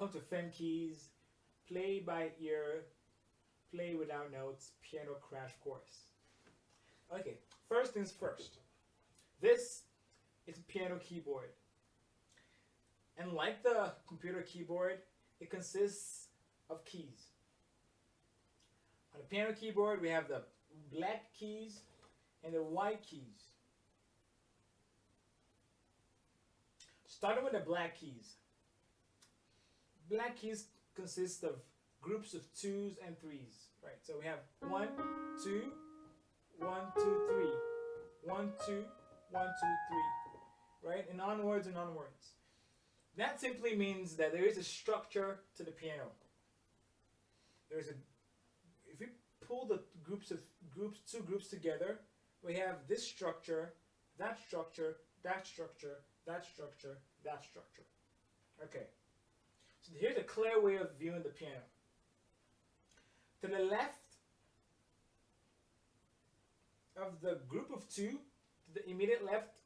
welcome to Fem Keys, Play by Ear, Play Without Notes, Piano Crash Course. Okay, first things first. This is a piano keyboard. And like the computer keyboard, it consists of keys. On the piano keyboard, we have the black keys and the white keys. Starting with the black keys. Black keys consist of groups of 2s and 3s, right? So we have 1, 2, 1, 2, 3, 1, 2, 1, 2, 3, right? And onwards and onwards. That simply means that there is a structure to the piano. There's a, if we pull the two groups together, we have this structure, that structure, that structure, that structure, that structure. Okay. So here's a clear way of viewing the piano. To the left of the group of 2, to the immediate left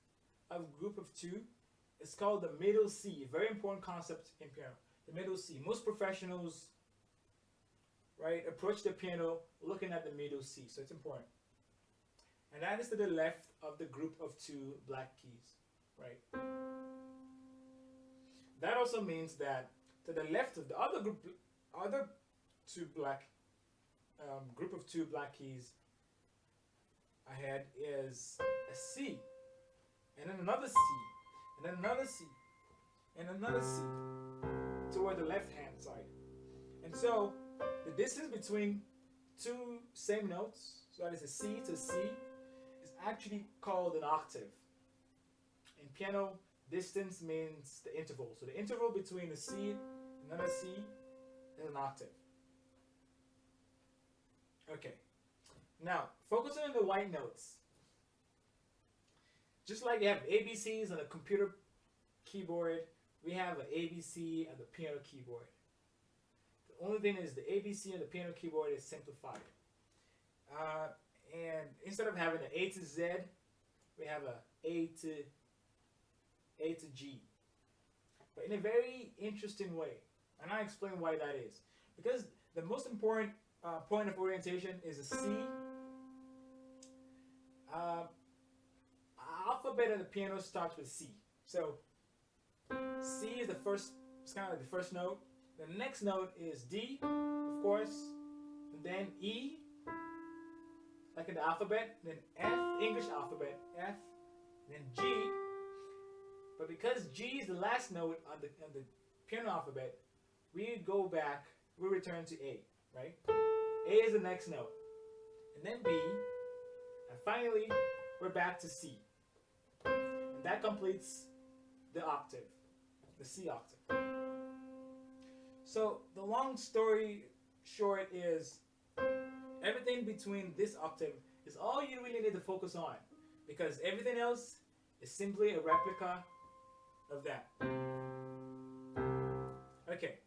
of group of 2, is called the middle C. A very important concept in piano. The middle C. Most professionals, right, approach the piano looking at the middle C. So it's important. And that is to the left of the group of 2 black keys, right? That also means that to the left of the other group of 2 black keys ahead is a C, and then another C, and then another C, and another C toward the left hand side. And so the distance between 2 same notes, so that is a C to C, is actually called an octave. In piano, distance means the interval. So the interval between a C and another C is an octave. Okay. Now, focusing on the white notes. Just like you have ABCs on a computer keyboard, we have an ABC on the piano keyboard. The only thing is the ABC on the piano keyboard is simplified. And instead of having an A to Z, we have A to G. But in a very interesting way. And I'll explain why that is. Because the most important point of orientation is a C. Alphabet of the piano starts with C. So C is the first, it's kind of like the first note. The next note is D, of course, and then E, like in the alphabet, then F, English alphabet, F, then G. But because G is the last note on the piano alphabet, we go back, we return to A, right? A is the next note, and then B, and finally we're back to C. And that completes the octave, the C octave. So the long story short is everything between this octave is all you really need to focus on, because everything else is simply a replica of that. Okay.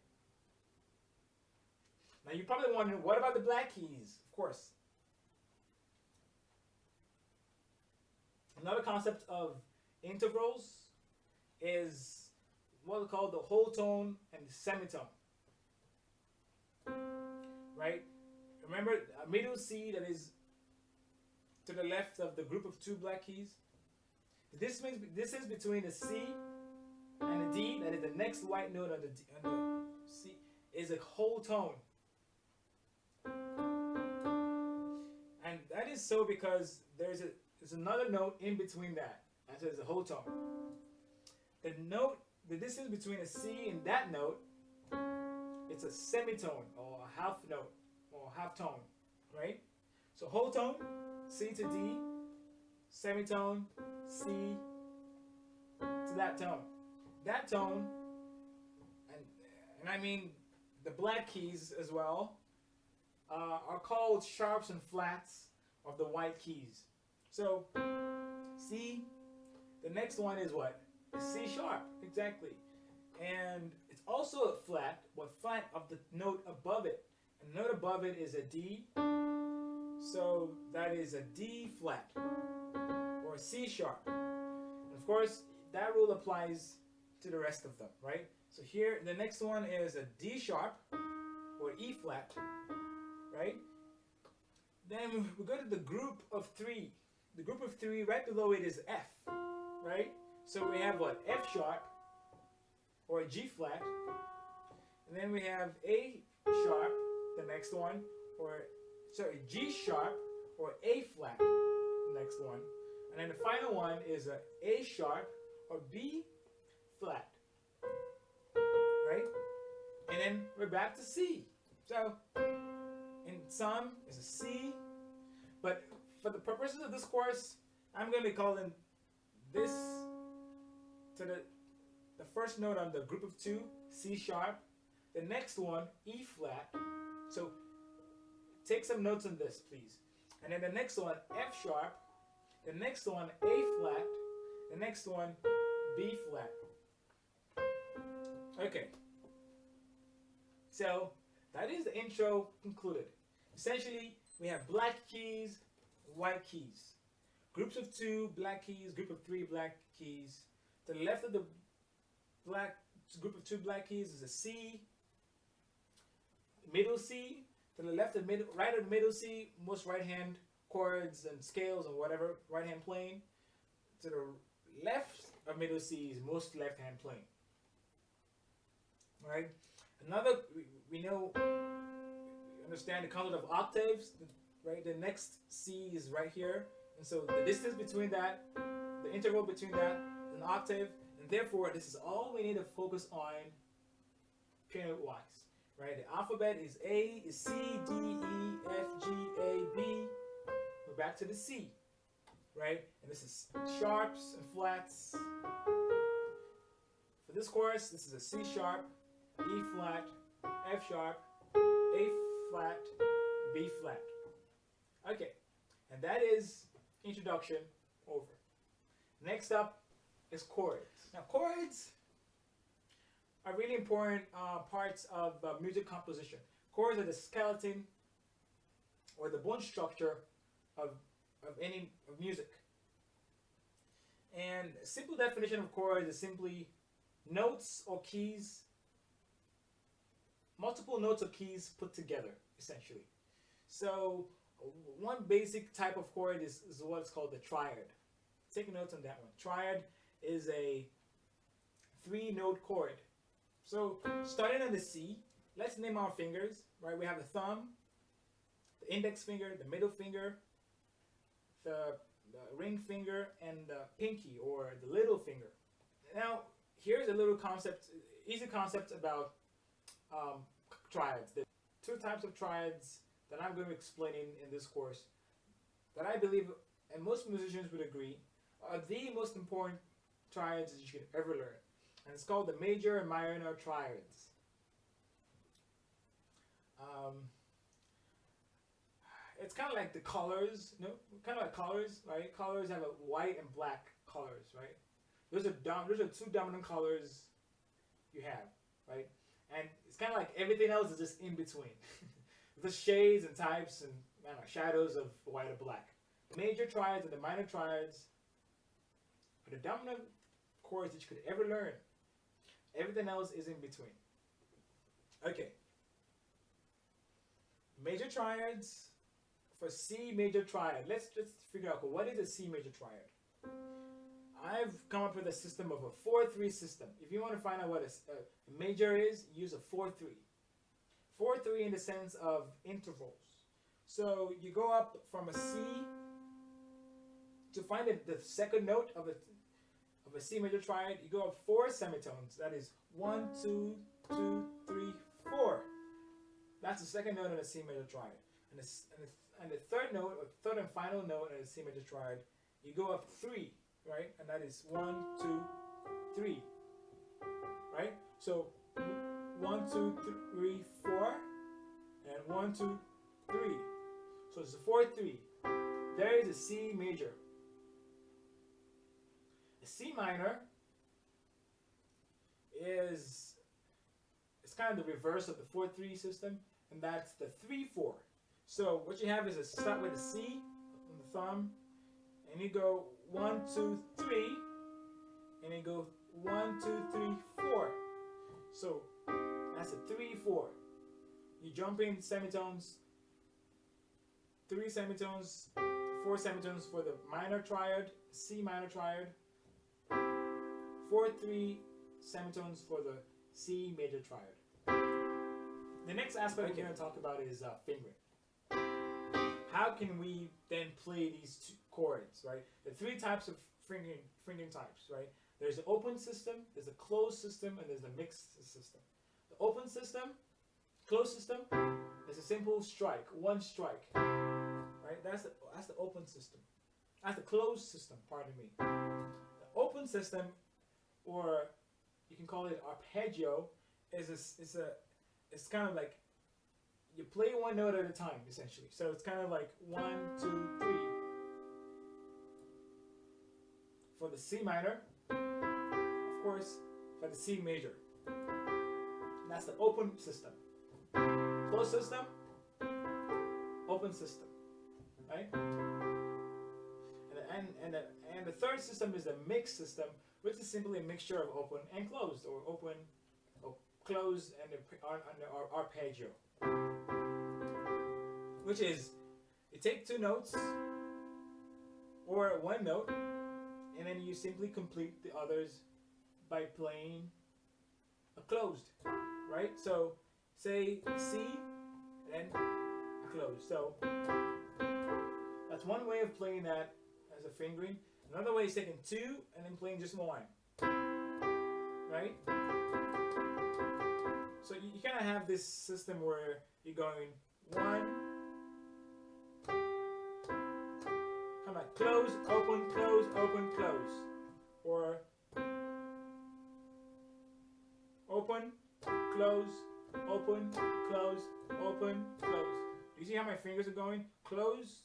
Now you're probably wondering, what about the black keys? Of course. Another concept of intervals is what we call the whole tone and the semitone. Right? Remember a middle C that is to the left of the group of 2 black keys? The distance between the C and the D, that is the next white note on the C, is a whole tone. And that is so because there's another note in between that. And so it's a whole tone. The distance between a C and that note, it's a semitone or a half note or half tone, right? So whole tone, C to D, semitone, C to that tone. That tone, and I mean the black keys as well, are called sharps and flats of the white keys. So C, the next one is what? The C sharp, exactly. And it's also a flat, but flat of the note above it. And the note above it is a D. So that is a D flat or C sharp. And of course, that rule applies to the rest of them, right? So here, the next one is a D sharp or E flat, right? Then we go to the group of three. The group of three, right below it is F, right? So we have what? F sharp or a G flat. And then we have A sharp, the next one, or sorry, G sharp or A flat, the next one. And then the final one is a A sharp or B flat, right? And then we're back to C. So in sum is a C, but for the purposes of this course, I'm going to be calling this to the first note on the group of two, C sharp. The next one, E flat. So take some notes on this, please. And then the next one, F sharp. The next one, A flat. The next one, B flat. Okay. So that is the intro concluded. Essentially, we have black keys, white keys. Groups of two black keys, group of three black keys. To the left of the black group of two black keys is a C, middle C. To the left of middle, right of middle C, most right hand chords and scales or whatever, right hand playing. To the left of middle C is most left hand playing. All right. Another, we know, we understand the concept of octaves, right? The next C is right here, and so the distance between that, the interval between that, is an octave, and therefore this is all we need to focus on piano wise, right? The alphabet is A, is C, D, E, F, G, A, B. We're back to the C, right? And this is sharps and flats. For this course, this is a C sharp, E flat, F sharp, A flat, B flat. Okay, and that is introduction over. Next up is chords. Now chords are really important parts of music composition. Chords are the skeleton or the bone structure of any music. And a simple definition of chords is simply notes or keys, multiple notes or keys put together, essentially. So one basic type of chord is what's called the triad. Take notes on that one. Triad is a 3-note chord. So starting on the C, let's name our fingers, right? We have the thumb, the index finger, the middle finger, the ring finger, and the pinky or the little finger. Now, here's a little concept, easy concept about triads. There are 2 types of triads that I'm going to be explaining in this course that I believe, and most musicians would agree, are the most important triads that you could ever learn. And it's called the major and minor triads. It's kind of like the colors, you know, kind of like colors, right? Colors have a white and black colors, right? Those are 2 dominant colors you have, right? And it's kind of like everything else is just in between. The shades and types and shadows of white or black. The major triads and the minor triads are the dominant chords that you could ever learn. Everything else is in between. Okay. Major triads. For C major triad, let's just figure out what is a C major triad. I've come up with a system of a 4-3 system. If you want to find out what a major is, use a 4-3. 4-3 in the sense of intervals. So you go up from a C to find the second note of a C major triad. You go up 4 semitones. That is 1, 2, 2, 3, 4. That's the second note of a C major triad. And the third note, or third and final note in a C major triad, you go up 3, right? And that is 1, 2, 3, right? So 1, 2, 3, 4, and 1, 2, 3. So it's a 4-3. There is a C major. A C minor is kind of the reverse of the 4-3 system, and that's the 3-4. So what you have is start with a C on the thumb, and you go 1, 2, 3, and you go 1, 2, 3, 4. So that's a 3, 4. You jump in semitones, 3 semitones, 4 semitones for the minor triad, C minor triad, 4, 3 semitones for the C major triad. The next aspect we're going to talk about is fingering. How can we then play these two chords, right? There are 3 types of fingering types, right? There's the open system, there's a closed system, and there's the mixed system. The open system, closed system, is a simple strike, 1 strike, right? That's the open system. That's the closed system, pardon me. The open system, or you can call it arpeggio, it's kind of like you play 1 note at a time, essentially. So it's kind of like 1, 2, 3. For the C minor, of course, for the C major. That's the open system. Closed system, open system, right? And the third system is the mixed system, which is simply a mixture of open and closed, or open, or closed, and the arpeggio. Which is, you take 2 notes, or 1 note, and then you simply complete the others by playing a closed, right? So, say C, and then closed. So, that's one way of playing that as a fingering. Another way is taking 2 and then playing just 1, right? So you kind of have this system where you're going 1, kind of close, open, close, open, close, or open, close, open, close, open, close. You see how my fingers are going? Close,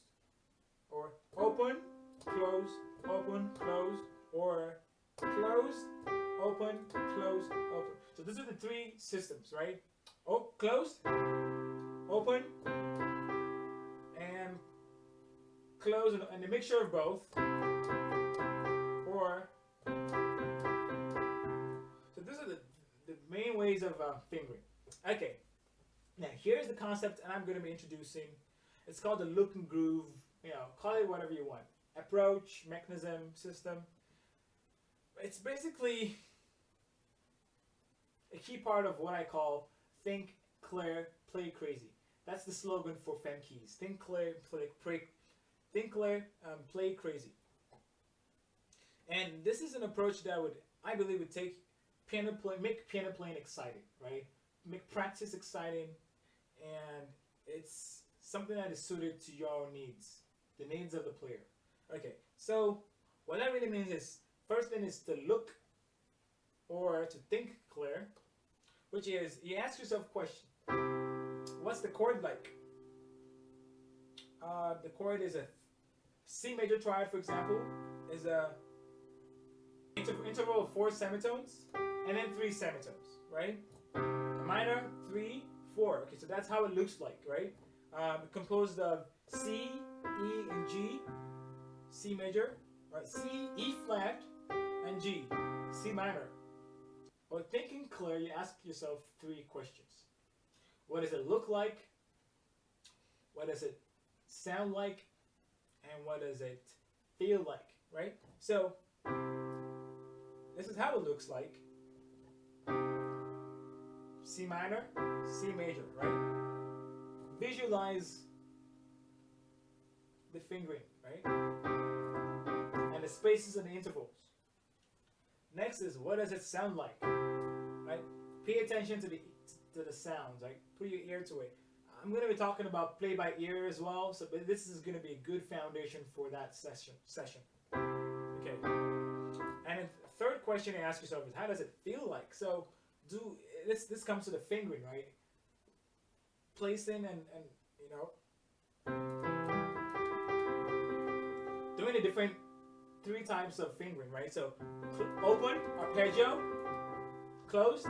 or open, close, open, close, or close, open, close, open. So these are the 3 systems, right? Oh, closed, open, and close, and a mixture of both. Or, so these are the main ways of fingering. Okay, now here's the concept, and I'm going to be introducing. It's called the loop and groove. You know, call it whatever you want. Approach, mechanism, system. It's basically a key part of what I call think clear, play crazy. That's the slogan for Femkeys. Think clear, play crazy. And this is an approach that I believe would take make piano playing exciting, right? Make practice exciting, and it's something that is suited to your needs, the needs of the player. Okay, so what that really means is, first thing is to look or to think clear, which is you ask yourself a question. What's the chord like? The chord is a C major triad, for example, is a interval of 4 semitones and then 3 semitones, right? A minor, 3, 4. Okay, so that's how it looks like, right? Composed of C, E, and G. C major, right? C, E flat, and G. C minor. But thinking clear, you ask yourself 3 questions. What does it look like? What does it sound like? And what does it feel like, right? So, this is how it looks like. C minor, C major, right? Visualize the fingering, right? And the spaces and the intervals. Next is, what does it sound like, right? Pay attention to the sounds, right? Put your ear to it. I'm going to be talking about play by ear as well, so but this is going to be a good foundation for that session. Okay. And the third question to ask yourself is, how does it feel like? So this comes to the fingering, right? Placing and you know, doing the different 3 types of fingering, right? So open, arpeggio, closed,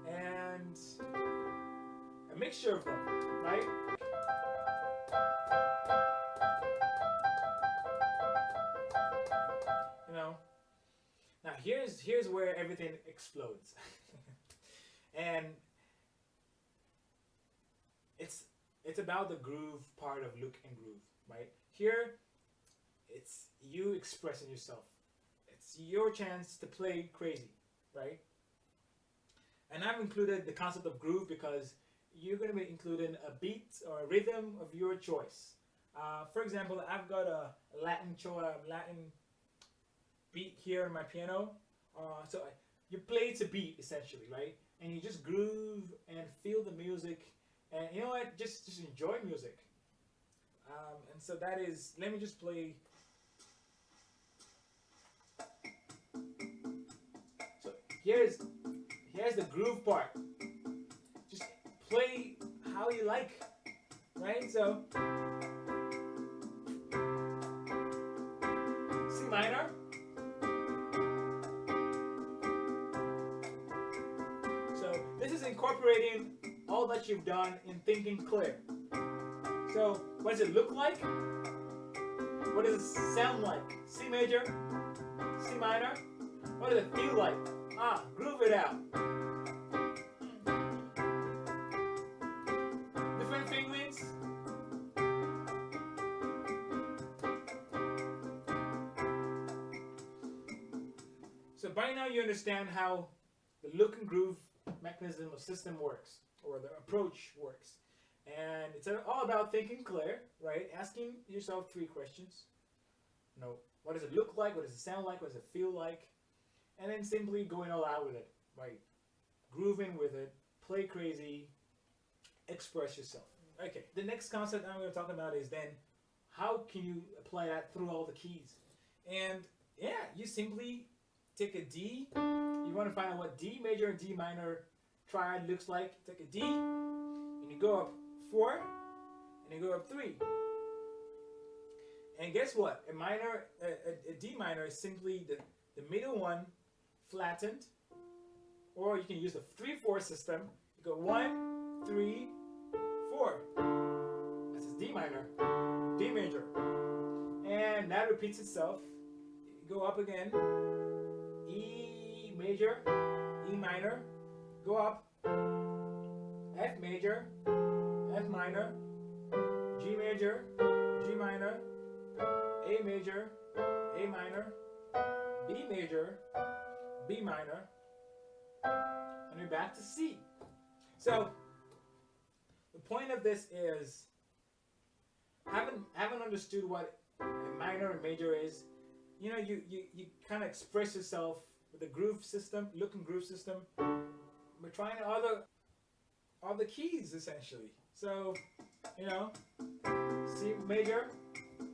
and a mixture of them, right? You know. Now here's here's where everything explodes. And it's about the groove part of look and groove, right? Here, it's you expressing yourself. It's your chance to play crazy, right? And I've included the concept of groove because you're going to be including a beat or a rhythm of your choice. For example, I've got a Latin beat here on my piano. You play to beat essentially, right? And you just groove and feel the music, and you know what? Just enjoy music. And so that is. Let me just play. So here's the groove part. Just play how you like, right? So C minor. So this is incorporating all that you've done in thinking clear. So what does it look like? What does it sound like? C major, C minor. What does it feel like? Groove it out. Different fingerings. So by now you understand how the look and groove mechanism or system works, or the approach works. And it's all about thinking clear, right? Asking yourself 3 questions. What does it look like? What does it sound like? What does it feel like? And then simply going all out with it, right? Grooving with it, play crazy, express yourself. Okay, the next concept I'm going to talk about is then how can you apply that through all the keys? And yeah, you simply take a D. You want to find out what D major and D minor triad looks like. Take a D, and you go up 4, and you go up 3. And guess what? A D minor is simply the middle one flattened, or you can use the 3/4 system. You go 1, 3, 4. That's D minor, D major, and that repeats itself. You go up again. E major, E minor, go up. F major, F minor, G major, G minor, A major, A minor, B major, B minor, and you're back to C. So the point of this is haven't understood what a minor and major is. You know, you kind of express yourself with the groove system, look and groove system. We're trying all the keys essentially. So, you know, C major,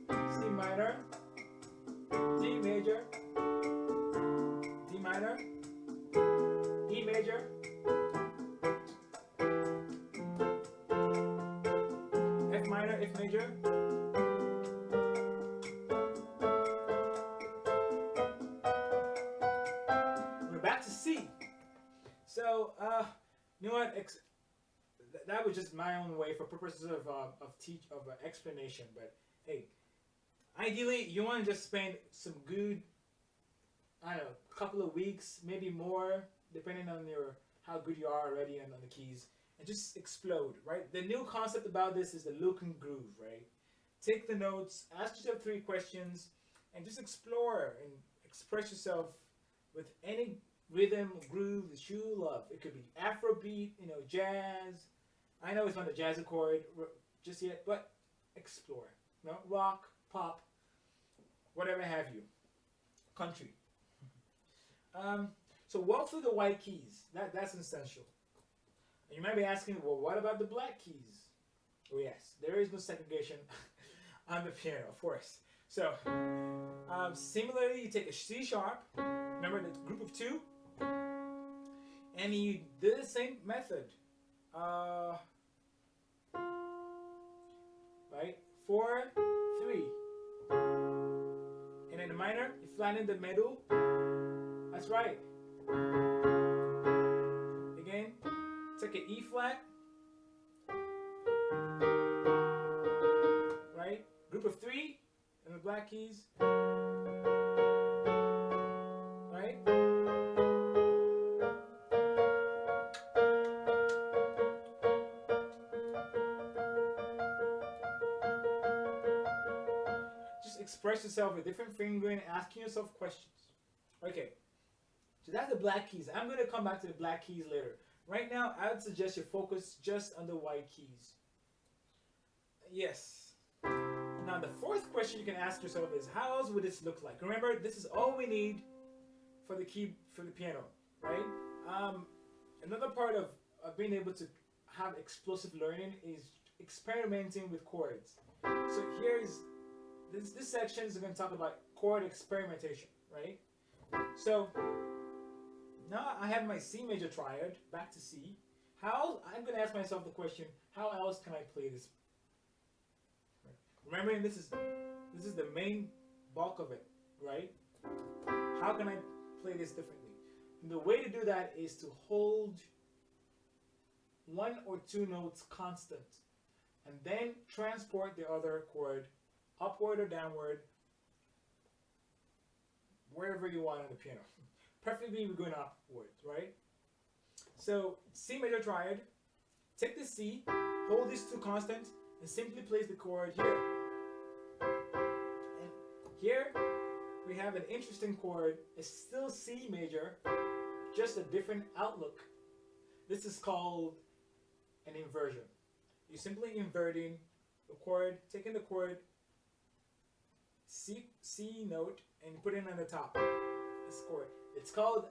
C minor, D major, D minor, E major, F minor, F major, we're back to C. So, you know what? That was just my own way for purposes of explanation. But hey, ideally, you want to just spend some good, I don't know, couple of weeks, maybe more, depending on how good you are already on the keys, and just explode, right? The new concept about this is the look and groove, right? Take the notes, ask yourself 3 questions, and just explore and express yourself with any rhythm, groove that you love. It could be Afrobeat, jazz. I know it's not a jazz chord just yet, but explore. Rock, pop, whatever have you. Country. So walk through the white keys. That's essential. And you might be asking, well, what about the black keys? Oh yes, there is no segregation on the piano, of course. So similarly, you take a C sharp. Remember the group of 2, and you do the same method. Right? 4, 3. And in the minor, you flatten the middle. That's right. Again, take an E flat. Right? Group of 3 in the black keys. Right? express yourself with different fingering, asking yourself questions. Okay, so that's the black keys. I'm going to come back to the black keys later. Right now, I would suggest you focus just on the white keys. Yes. Now, the fourth question you can ask yourself is, how else would this look like? Remember, this is all we need for the piano, right? Another part of being able to have explosive learning is experimenting with chords. So this section is going to talk about chord experimentation, right? So now I have my C major triad, back to C. I'm going to ask myself the question, how else can I play this? Remembering this is the main bulk of it, right? How can I play this differently? And the way to do that is to hold one or two notes constant and then transport the other chord upward or downward wherever you want on the piano. Preferably we're going upwards, right? So C major triad, take the C, hold these two constants, and simply place the chord here. And here we have an interesting chord. It's still C major, just a different outlook. This is called an inversion. You're simply inverting the chord, taking the chord C note and putting it on the top. This chord. It's called,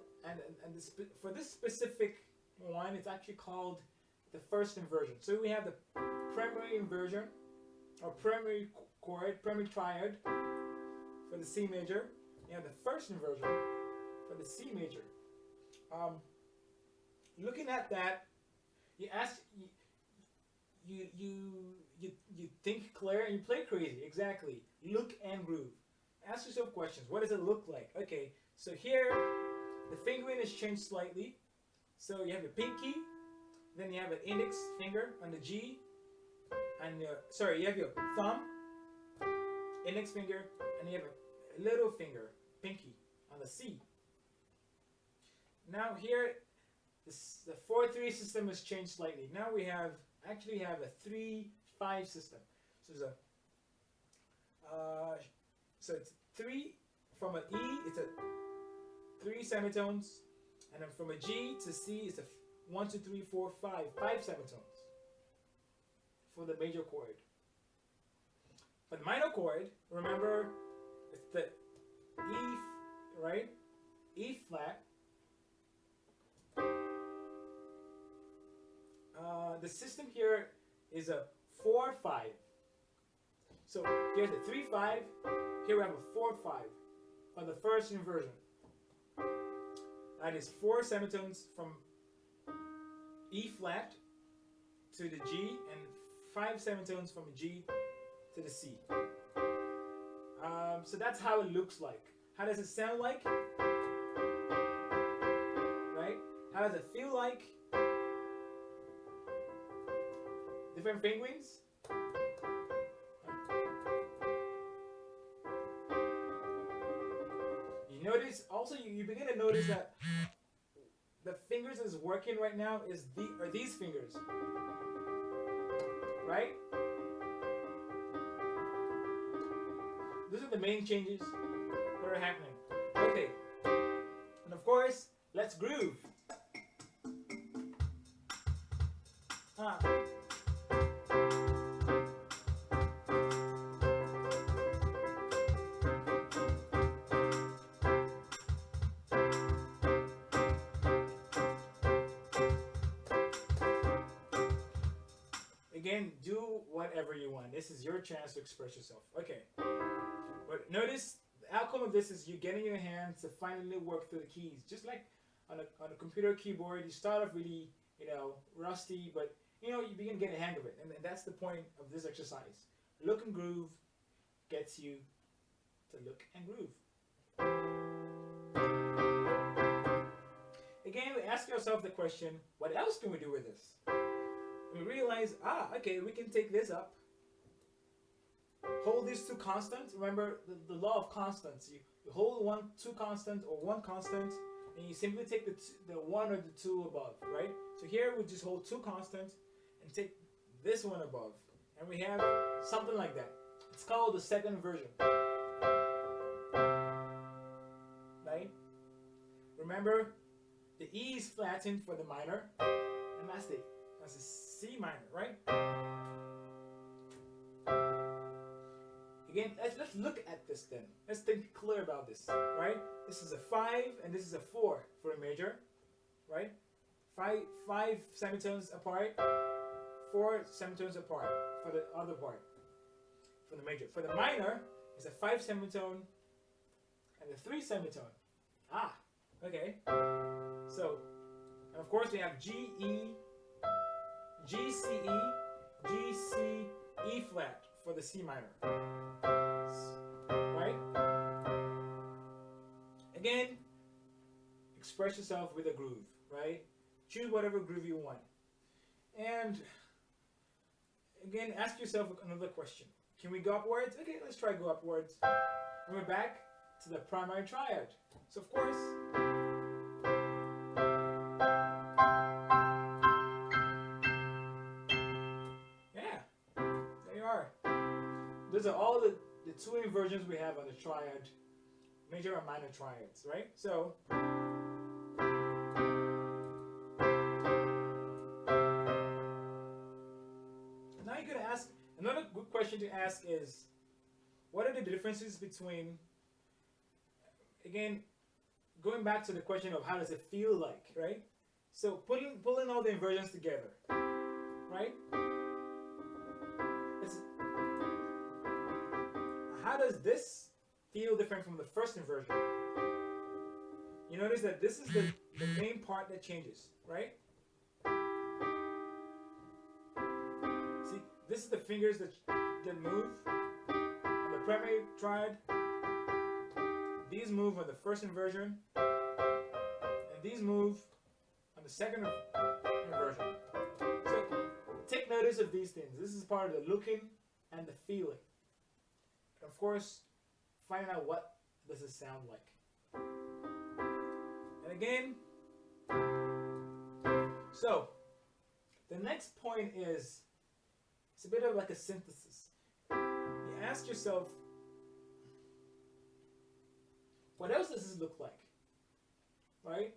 for this specific one, it's actually called the first inversion. So we have the primary inversion, or primary chord, primary triad for the C major. You have the first inversion for the C major. Looking at that, you think clear and you play crazy. Exactly. Look and groove. Ask yourself questions. What does it look like? Okay, so here the fingering is changed slightly. So you have your pinky, then you have an index finger on the G, and you have your thumb, index finger, and you have a little finger, pinky, on the C. Now here, the 4-3 system has changed slightly. Now we actually have a 3-5 system. So there's so it's 3 from an E, it's a 3 semitones, and then from a G to C, it's a 1, 2, 3, 4, 5 semitones for the major chord. For the minor chord, remember, it's the E, right? E flat. The system here is a 4-5. So here's a 3-5. Here we have a 4-5 on the first inversion. That is 4 semitones from E flat to the G and 5 semitones from G to the C. So that's how it looks like. How does it sound like? Right? How does it feel like? Different fingerings. You notice also you begin to notice that the fingers that is working right now are these fingers, right? Those are the main changes that are happening. Okay, and of course, let's groove. Again, do whatever you want. This is your chance to express yourself. Okay. But notice the outcome of this is you getting your hands to finally work through the keys. Just like on a computer keyboard, you start off really, rusty, but you begin to get a hang of it. And that's the point of this exercise. Look and groove gets you to look and groove. Again, we ask ourselves the question, what else can we do with this? We realize, okay, we can take this up, hold these two constants. Remember the law of constants. You hold two constants or one constant, and you simply take the one or the two above, right? So here we just hold two constants and take this one above, and we have something like that. It's called the second inversion. remember, the E is flattened for the minor, and that's the C minor, right? Again, let's look at this then. Let's think clear about this, right? This is a 5 and this is a 4 for a major, right? Five semitones apart, 4 semitones apart for the other part, for the major. For the minor, it's a 5 semitone and a 3 semitone. Ah, okay. So, and of course we have G, E, G, C, E, G, C, E flat for the C minor. Right? Again, express yourself with a groove, right? Choose whatever groove you want. And again, ask yourself another question. Can we go upwards? Okay, let's try go upwards. And we're back to the primary triad. So of course, yeah, there you are. Those are all the two inversions we have on the triad, major and minor triads, right? So now you're gonna ask, another good question to ask is, what are the differences between, again, going back to the question of how does it feel like, right? So pulling all the inversions together, right? How does this feel different from the first inversion? You notice that this is the main part that changes, right? See, this is the fingers that move on the primary triad. These move on the first inversion, and these move on the second inversion. So take notice of these things. This is part of the looking and the feeling. And of course, finding out what does it sound like. And again, so the next point is, it's a bit of like a synthesis. You ask yourself, what else does this look like? Right?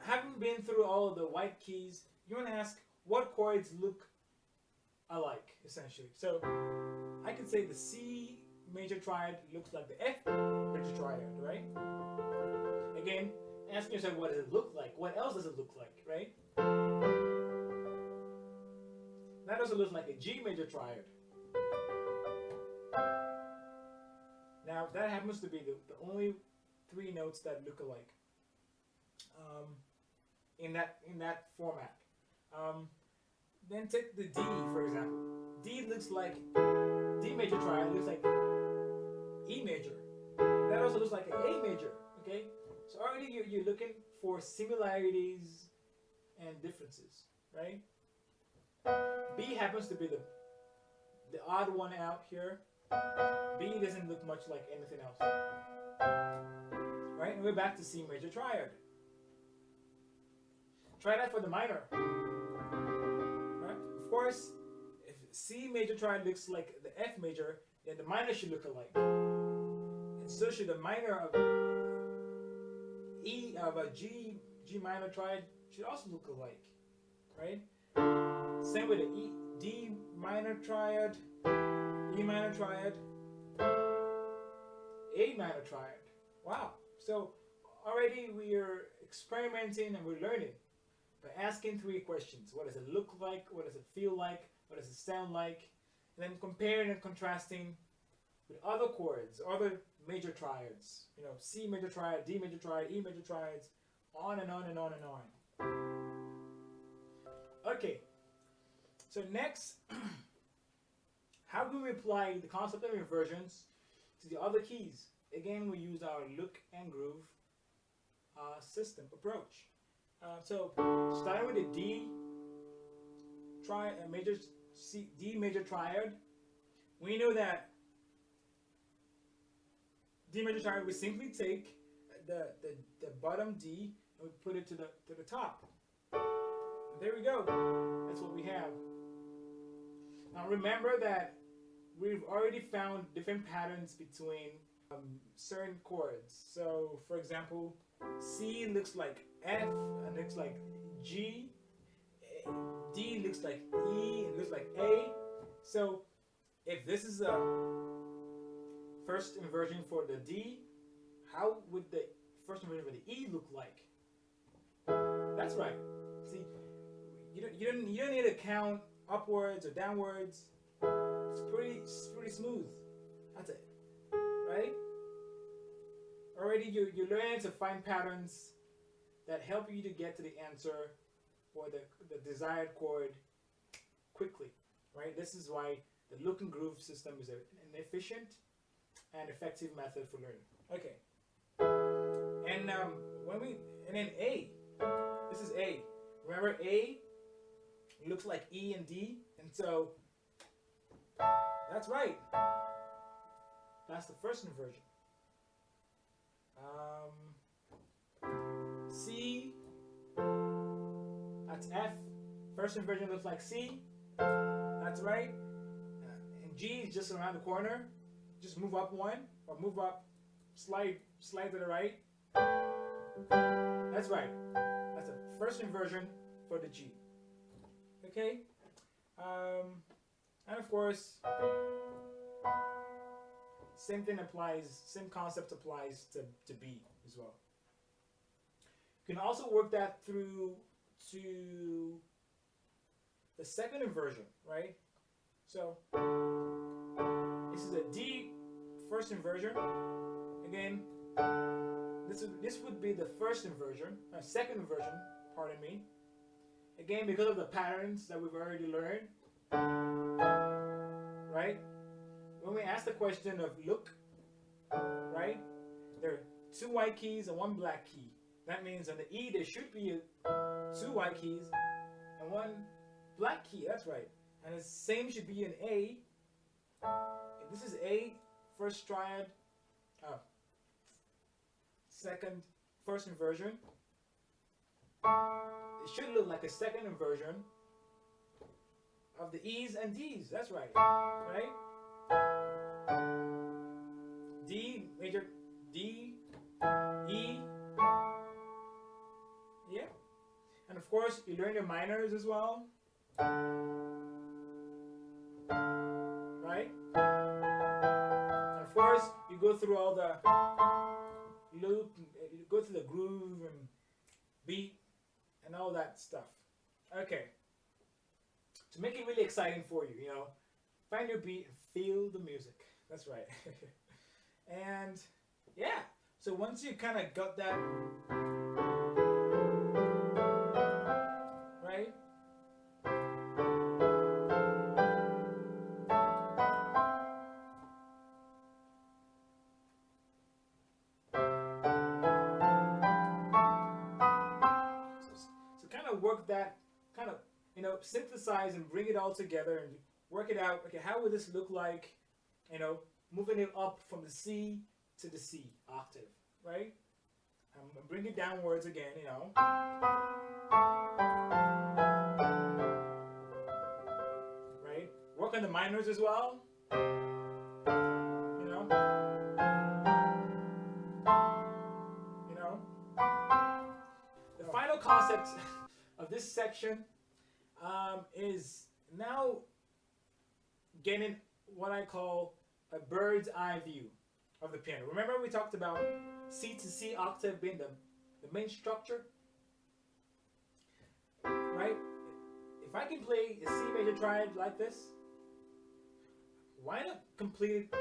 Having been through all of the white keys, you want to ask what chords look alike, essentially. So I could say the C major triad looks like the F major triad, right? Again, asking yourself, what does it look like? What else does it look like, right? That also looks like a G major triad. Now that happens to be the only 3 notes that look alike in that format. Then take the D, for example. D looks like D major triad, looks like E major. That also looks like an A major, okay? So already you're looking for similarities and differences, right? B happens to be the odd one out here. B doesn't look much like anything else. Right? And we're back to C major triad. Try that for the minor. Right? Of course, if C major triad looks like the F major, then the minor should look alike. And so should the minor of a G minor triad should also look alike. Right? Same with the D minor triad, E minor triad, A minor triad. Wow. So already we are experimenting and we're learning by asking 3 questions. What does it look like? What does it feel like? What does it sound like? And then comparing and contrasting with other chords, other major triads. You know, C major triad, D major triad, E major triads, on and on and on and on. Okay. So next, how can we apply the concept of inversions to the other keys? Again, we use our look and groove system approach. So starting with the D major triad, we know that D major triad, we simply take the bottom D and we put it to the top. And there we go. That's what we have. Now remember that we've already found different patterns between certain chords. So, for example, C looks like F and looks like G. D looks like E and looks like A. So, if this is a first inversion for the D, how would the first inversion for the E look like? That's right. See, you don't need to count upwards or downwards. It's pretty smooth. That's it, right? Already you're learning to find patterns that help you to get to the answer or the desired chord quickly, right? This is why the loop and groove system is an efficient and effective method for learning. Okay, and then A. This is A. Remember, A looks like E and D, and so that's right. That's the first inversion. C, that's F. First inversion looks like C. That's right. And G is just around the corner. Just move up one, or move up, slide to the right. That's right. That's the first inversion for the G. Okay? And of course, same concept applies to B as well. You can also work that through to the second inversion, right? So this is a D first inversion. Again, this would be the first inversion, second inversion, pardon me. Again, because of the patterns that we've already learned, right? When we ask the question of look, right? There are 2 white keys and 1 black key. That means on the E there should be 2 white keys and 1 black key. That's right. And the same should be in A. If this is A, first triad, first inversion. It should look like a second inversion of the E's and D's. That's right. Right? D, major, D, E. Yeah. And of course, you learn your minors as well. Right? And of course, you go through all the loop, you go through the groove and beat and all that stuff. Okay. To make it really exciting for you, find your beat and feel the music. That's right. And yeah, so once you kind of got that, right? So kind of work that, kind of, synthesize and bring it all together and work it out. Okay, how would this look like, moving it up from the C to the C octave, right? Bring it downwards again, right? Work on the minors as well, The final concept of this section is now getting what I call a bird's eye view of the piano. Remember we talked about C to C octave being the main structure? Right? If I can play a C major triad like this, why not complete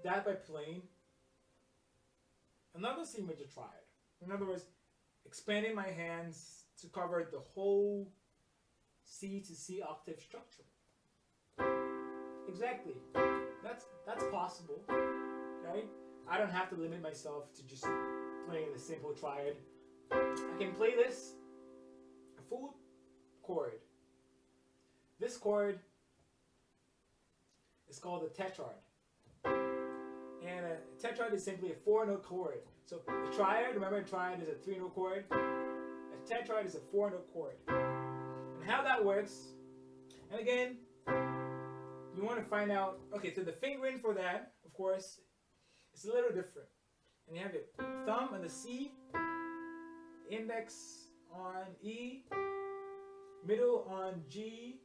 that by playing another C major triad? In other words, expanding my hands to cover the whole C to C octave structure. Exactly. That's possible, okay? I don't have to limit myself to just playing a simple triad. I can play this a full chord. This chord is called a tetrad. And a tetrad is simply a 4-note chord. So a triad, remember a triad is a 3-note chord. A tetrad is a 4-note chord. And how that works, and again, you want to find out, okay, so the fingering for that, of course, It's a little different. And you have your thumb on the C, index on E, middle on G,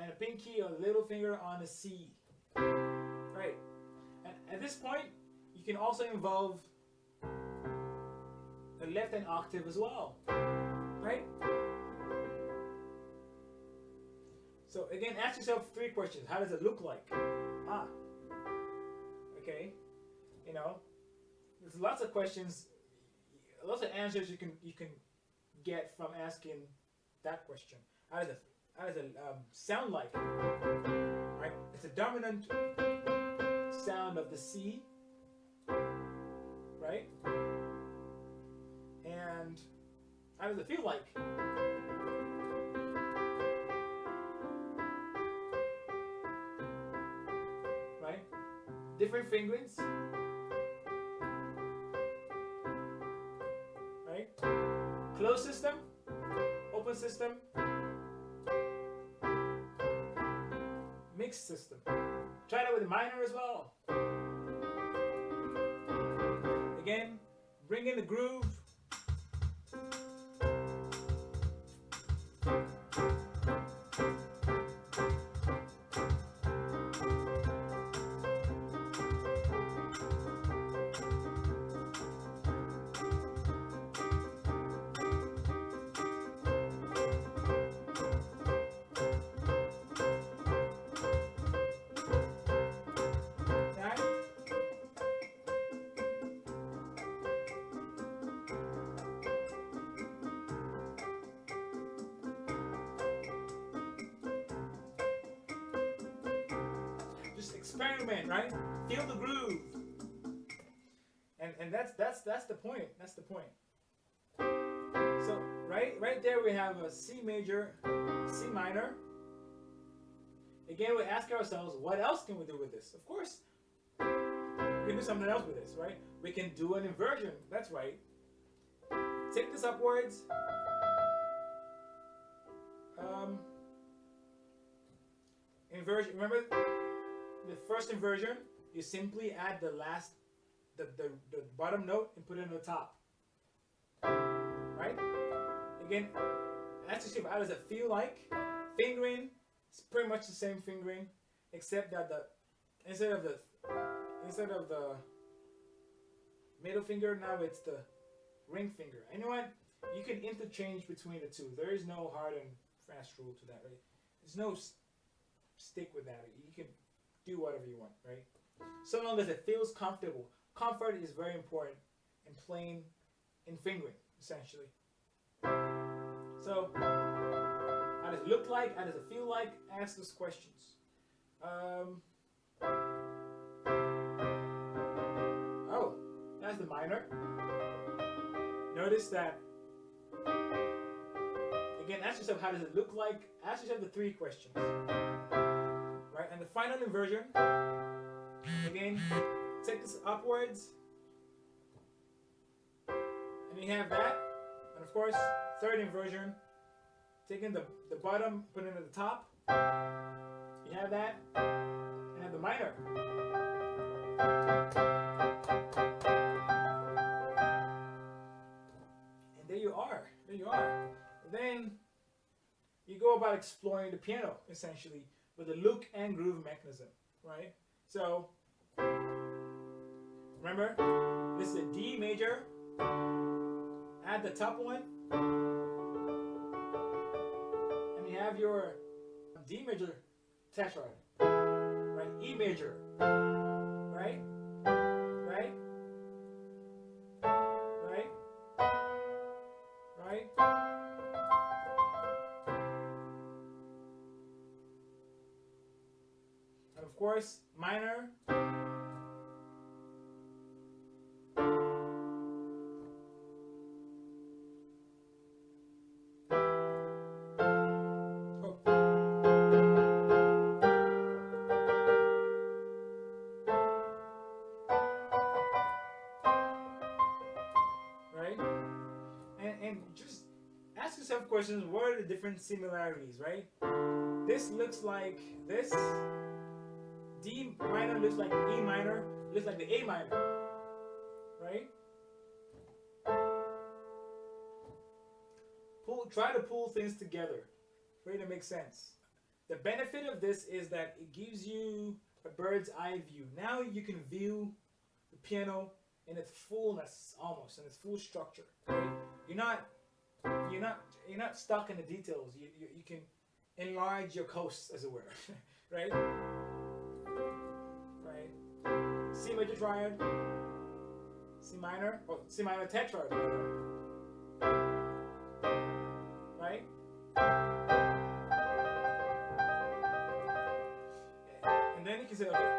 and a pinky or little finger on the C. Right. And at this point, you can also involve the left hand octave as well. Right? So again, ask yourself 3 questions. How does it look like? Okay. You know, there's lots of questions, lots of answers you can get from asking that question. How does it sound like? Right? It's a dominant sound of the C, right? And how does it feel like? Right? Different fingerings. Right? Closed system, open system, mixed system. Try that with the minor as well. Again, bring in the groove. Experiment, right? Feel the groove, and that's the point. That's the point. So right there we have a C major, C minor. Again, we ask ourselves, what else can we do with this? Of course, we can do something else with this, right? We can do an inversion. That's right. Take this upwards. Inversion. Remember. The first inversion, you simply add the bottom note and put it on the top. Right? Again, ask yourself, how does it feel like? Fingering, it's pretty much the same fingering, except that instead of the middle finger, now it's the ring finger. And you know what? You can interchange between the two. There is no hard and fast rule to that, right? There's no stick with that. You can do whatever you want, right? So long as it feels comfortable. Comfort is very important in playing, in fingering, essentially. So, how does it look like? How does it feel like? Ask those questions. Oh, that's the minor. Notice that. Again, ask yourself, how does it look like? Ask yourself the 3 questions. Right, and the final inversion, again, take this upwards, and you have that, and of course, third inversion, taking the bottom, putting it at the top, you have that, and have the minor. And there you are, Then you go about exploring the piano, essentially, with the look and groove mechanism, right? So, remember, this is a D major. Add the top one, and you have your D major tetrad, right? E major, right? Right? Right? Right? Of course, minor. Oh. Right? And just ask yourself questions, what are the different similarities, right? This looks like this. D minor looks like E minor, looks like the A minor, right? Try to pull things together for it to make sense. The benefit of this is that it gives you a bird's eye view. Now you can view the piano in its fullness, almost in its full structure. Right? You're not stuck in the details. You can enlarge your coast, as it were, right? Right. C major triad, C minor, or C minor tetrad, right? And then you can say, okay,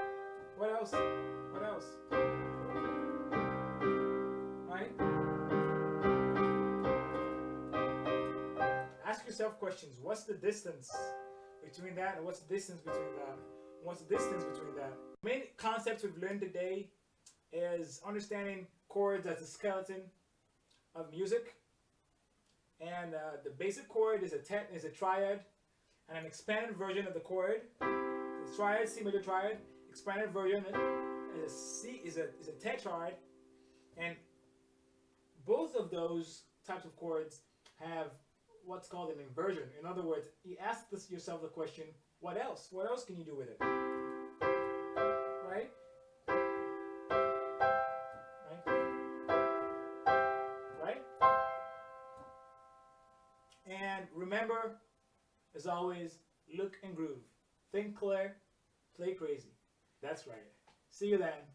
what else? What else? Right? Ask yourself questions. What's the distance between that, and what's the distance between that? What's the distance between that? The main concepts we've learned today is understanding chords as the skeleton of music. And the basic chord is a triad, and an expanded version of the chord. The triad, C major triad, expanded version is a tetrad, and both of those types of chords have what's called an inversion. In other words, you ask yourself the question, what else? What else can you do with it? Right? Right? And remember, as always, look and groove. Think clear, play crazy. That's right. See you then.